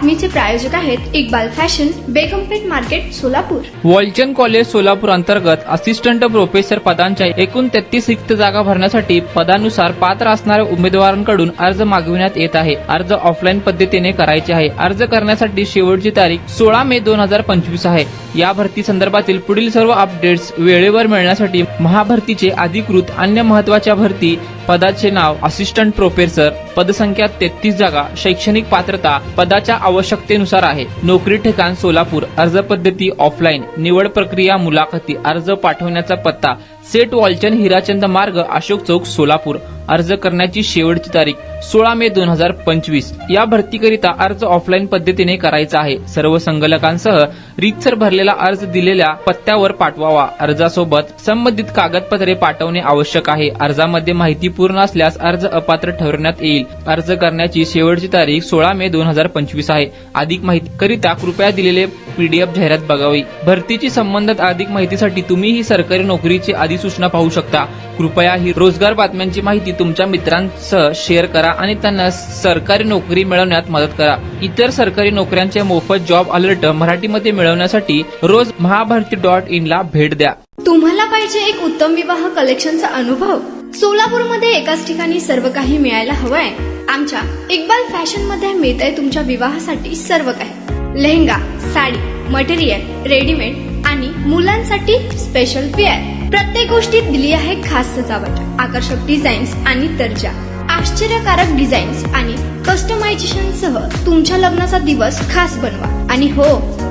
बातमीचे प्रायोजक आहेत Iqbal fashion, Begampeth market, Solapur. Walchand college Solapur अंतर्गत असिस्टंट प्रोफेसर पदांच्या एकूण 33 रिक्त जागा भरण्यासाठी पदानुसार पात्र असणाऱ्या उमेदवारांकडून अर्ज मागविण्यात येत आहे. अर्ज ऑफलाईन पद्धतीने करायचे आहे. अर्ज करण्यासाठी शेवटची तारीख 16 मे 2025 आहे. या भरती संदर्भातील पुढील सर्व अपडेट्स वेळेवर मिळण्यासाठी महाभरतीचे अधिकृत अन्य महत्त्वाच्या भरती पदाचे नाव असिस्टंट प्रोफेसर, पदसंख्या 33 जागा, शैक्षणिक पात्रता पदाच्या आवश्यकतेनुसार आहे. नोकरी ठिकाण सोलापूर. अर्ज पद्धती ऑफलाईन. निवड प्रक्रिया मुलाखती. अर्ज पाठवण्याचा पत्ता सेट वॉलचंद हिराचंद मार्ग, अशोक चौक, सोलापूर. अर्ज करण्याची शेवटची तारीख 16 मे 2025. या भरतीकरिता अर्ज ऑफलाईन पद्धतीने करायचा आहे. सर्व संलग्नकांसह रीतसर भरलेला अर्ज दिलेल्या पत्त्यावर पाठवावा. अर्जासोबत संबंधित कागदपत्रे पाठवणे आवश्यक आहे. अर्जामध्ये माहिती पूर्ण असल्यास अर्ज अपात्र ठरवण्यात येईल. अर्ज करण्याची शेवटची तारीख 16 मे 2025 आहे. अधिक माहितीकरिता कृपया दिलेले PDF जाहिरात बघावी. भरतीची संबंधित अधिक माहितीसाठी तुम्ही ही सरकारी नोकरीची अधिसूचना पाहू शकता. कृपया ही रोजगार बातम्यांची माहिती तुमच्या मित्रांसह शेअर करा आणि त्यांना सरकारी नोकरी मिळवण्यात मदत करा. इतर सरकारी नोकऱ्यांचे मोफत जॉब अलर्ट मराठीमध्ये मिळवण्यासाठी रोज महाभरती.in ला भेट द्या. तुम्हाला पाहिजे एक उत्तम विवाह कलेक्शनचा अनुभव? सोलापूरमध्ये एकाच ठिकाणी सर्व काही मिळायला हवंय. आमच्या इक्बाल फॅशन मध्ये मिळतंय तुमच्या विवाहासाठी सर्व काही. लेहंगा, साडी, मटेरियल, रेडीमेड आणि मुलांसाठी स्पेशल वेअर. प्रत्येक गोष्टीत दिली आहे खास सजावट, आकर्षक डिझाईन्स आणि दर्जा, आश्चर्यकारक डिझाईन्स आणि कस्टमायझेशन सह तुमच्या लग्नाचा दिवस खास बनवा. आणि हो,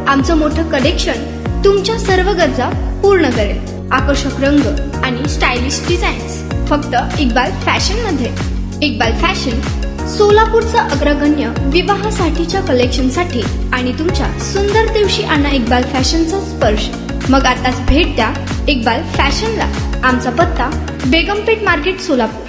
आमचं मोठं कलेक्शन तुमच्या सर्व गरजा पूर्ण करेल. आकर्षक रंग आणि स्टायलिश डिझाईन्स फक्त इक्बाल फॅशन मध्ये. इक्बाल फॅशन सोलापूरचं अग्रगण्य विवाहासाठीच्या कलेक्शनसाठी आणि तुमच्या सुंदर दिवशी आणा इक्बाल फॅशनचा स्पर्श. मग आताच भेट द्या इक्बाल फॅशनला. आमचा पत्ता बेगमपेठ मार्केट, सोलापूर.